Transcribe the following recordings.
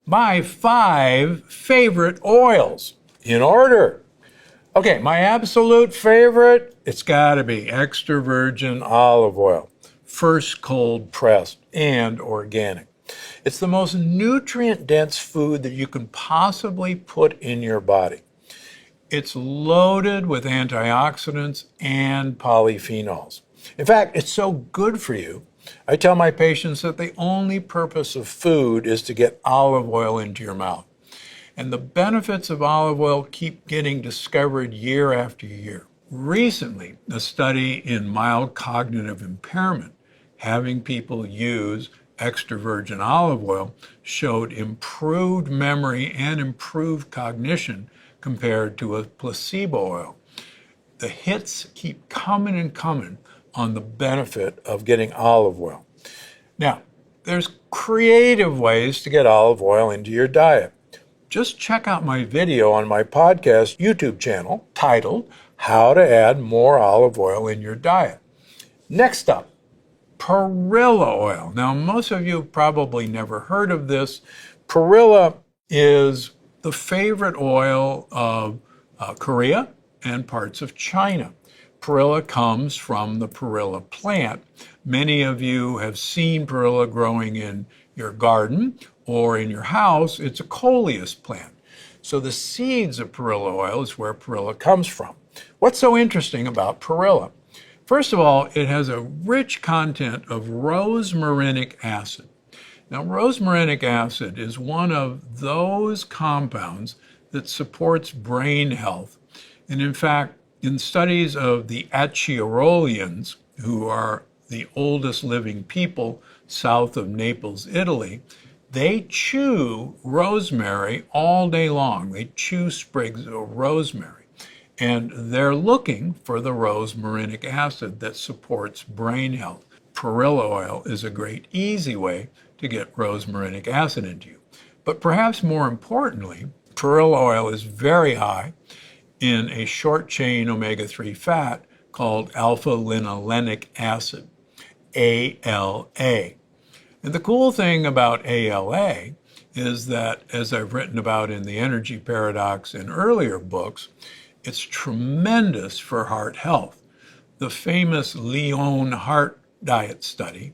My 5 favorite oils in order. Okay, my absolute favorite, it's got to be extra virgin olive oil, first cold pressed and organic. It's the most nutrient dense food that you can possibly put in your body. It's loaded with antioxidants and polyphenols. In fact, it's so good for you, I tell my patients that the only purpose of food is to get olive oil into your mouth. And the benefits of olive oil keep getting discovered year after year. Recently, a study in mild cognitive impairment, having people use extra virgin olive oil, showed improved memory and improved cognition compared to a placebo oil. The hits keep coming and coming on the benefit of getting olive oil. Now, there's creative ways to get olive oil into your diet. Just check out my video on my podcast YouTube channel titled How to Add More Olive Oil in Your Diet. Next up, perilla oil. Now, most of you have probably never heard of this. Perilla is the favorite oil of Korea and parts of China. Perilla comes from the perilla plant. Many of you have seen perilla growing in your garden or in your house. It's a coleus plant. So the seeds of perilla oil is where perilla comes from. What's so interesting about perilla? First of all, it has a rich content of rosmarinic acid. Now, rosmarinic acid is one of those compounds that supports brain health. And in fact, in studies of the Acciarolians, who are the oldest living people south of Naples, Italy, they chew rosemary all day long. They chew sprigs of rosemary. And they're looking for the rosmarinic acid that supports brain health. Perilla oil is a great, easy way to get rosmarinic acid into you. But perhaps more importantly, perilla oil is very high in a short-chain omega-3 fat called alpha-linolenic acid, ALA. And the cool thing about ALA is that, as I've written about in the Energy Paradox in earlier books, it's tremendous for heart health. The famous Lyon heart diet study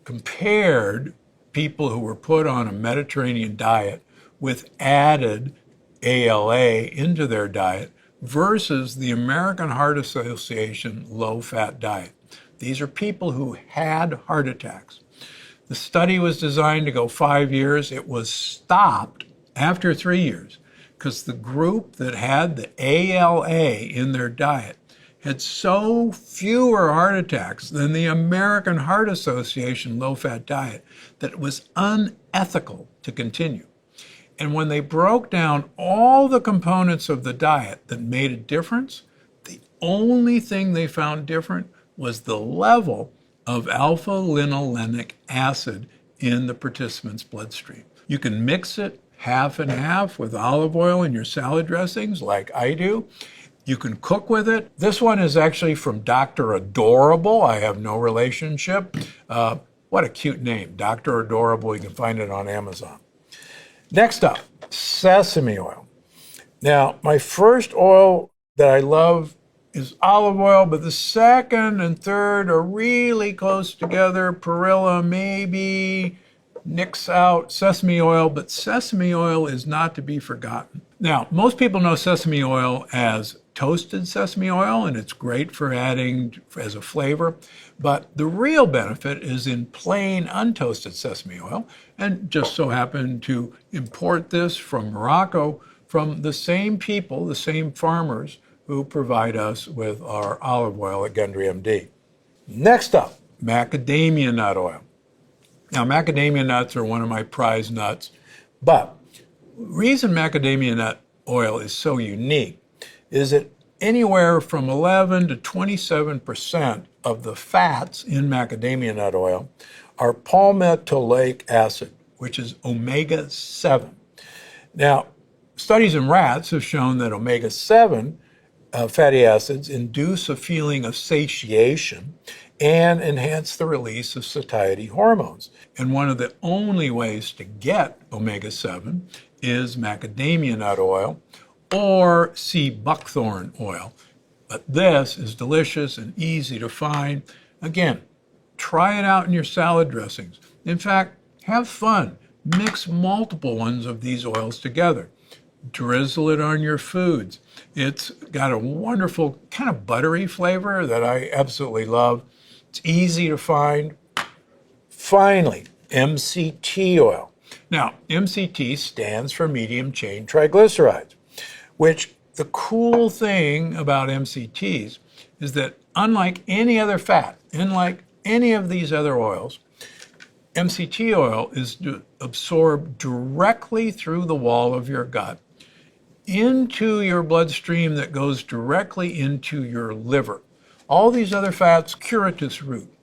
compared people who were put on a Mediterranean diet with added ALA into their diet versus the American Heart Association low-fat diet. These are people who had heart attacks. The study was designed to go 5 years. It was stopped after 3 years because the group that had the ALA in their diet had so fewer heart attacks than the American Heart Association low-fat diet that it was unethical to continue. And when they broke down all the components of the diet that made a difference, the only thing they found different was the level of alpha-linolenic acid in the participants' bloodstream. You can mix it half and half with olive oil in your salad dressings like I do. You can cook with it. This one is actually from Dr. Adorable. I have no relationship. What a cute name, Dr. Adorable. You can find it on Amazon. Next up, sesame oil. Now, my first oil that I love is olive oil, but the second and third are really close together. Perilla maybe nicks out sesame oil, but sesame oil is not to be forgotten. Now, most people know sesame oil as toasted sesame oil, and it's great for adding as a flavor. But the real benefit is in plain untoasted sesame oil, and just so happened to import this from Morocco from the same people, the same farmers who provide us with our olive oil at Gundry MD. Next up, macadamia nut oil. Now, macadamia nuts are one of my prized nuts, but the reason macadamia nut oil is so unique is that anywhere from 11 to 27% of the fats in macadamia nut oil are palmitoleic acid, which is omega-7. Now, studies in rats have shown that omega-7 fatty acids induce a feeling of satiation and enhance the release of satiety hormones. And one of the only ways to get omega-7 is macadamia nut oil or sea buckthorn oil. But this is delicious and easy to find. Again, try it out in your salad dressings. In fact, have fun. Mix multiple ones of these oils together. Drizzle it on your foods. It's got a wonderful kind of buttery flavor that I absolutely love. It's easy to find. Finally, MCT oil. Now, MCT stands for medium chain triglycerides, which the cool thing about MCTs is that unlike any other fat, unlike any of these other oils, MCT oil is absorbed directly through the wall of your gut into your bloodstream that goes directly into your liver. All these other fats cure at this route.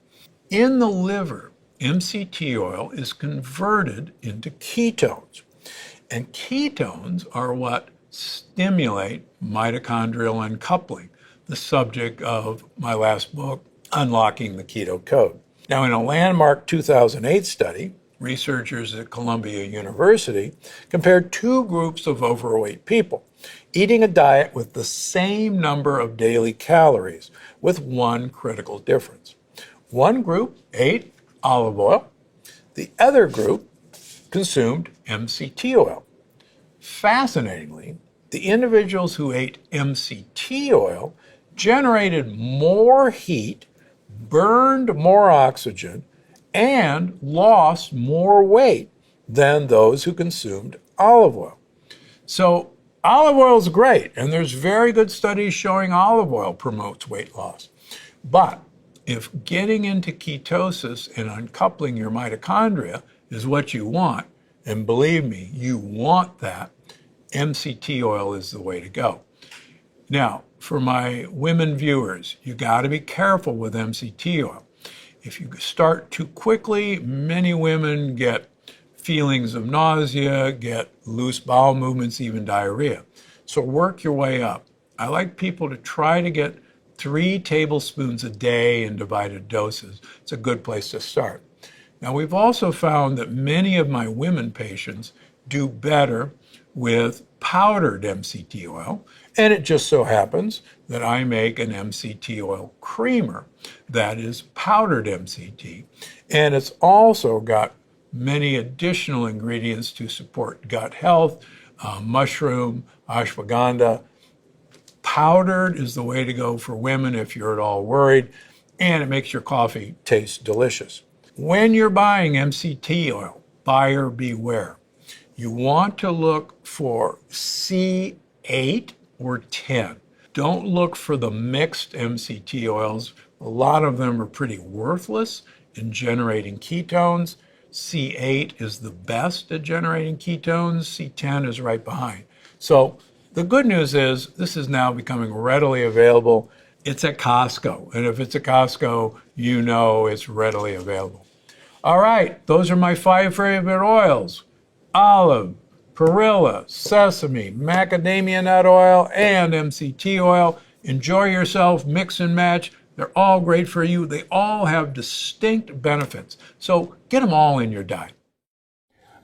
In the liver, MCT oil is converted into ketones. And ketones are what stimulate mitochondrial uncoupling, the subject of my last book, Unlocking the Keto Code. Now, in a landmark 2008 study, researchers at Columbia University compared two groups of overweight people eating a diet with the same number of daily calories, with one critical difference. One group ate olive oil, the other group consumed MCT oil. Fascinatingly, the individuals who ate MCT oil generated more heat, burned more oxygen, and lost more weight than those who consumed olive oil. So olive oil is great, and there's very good studies showing olive oil promotes weight loss. But if getting into ketosis and uncoupling your mitochondria is what you want, and believe me, you want that, MCT oil is the way to go. Now, for my women viewers, you got to be careful with MCT oil. If you start too quickly, many women get feelings of nausea, get loose bowel movements, even diarrhea. So work your way up. I like people to try to get 3 tablespoons a day in divided doses. It's a good place to start. Now, we've also found that many of my women patients do better with powdered MCT oil, and it just so happens that I make an MCT oil creamer that is powdered MCT, and it's also got many additional ingredients to support gut health, mushroom, ashwagandha. Powdered is the way to go for women if you're at all worried, and it makes your coffee taste delicious. When you're buying MCT oil, buyer beware. You want to look for C8 or 10. Don't look for the mixed MCT oils. A lot of them are pretty worthless in generating ketones. C8 is the best at generating ketones. C10 is right behind. So the good news is this is now becoming readily available. It's at Costco. And if it's at Costco, you know it's readily available. All right, those are my 5 favorite oils: olive, perilla, sesame, macadamia nut oil, and MCT oil. Enjoy yourself, mix and match. They're all great for you. They all have distinct benefits. So get them all in your diet.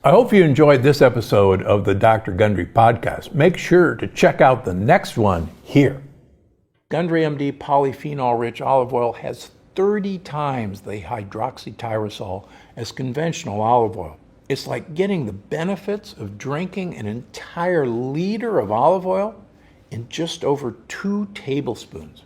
I hope you enjoyed this episode of the Dr. Gundry podcast. Make sure to check out the next one here. Gundry MD polyphenol-rich olive oil has 30 times the hydroxytyrosol as conventional olive oil. It's like getting the benefits of drinking an entire liter of olive oil in just over 2 tablespoons.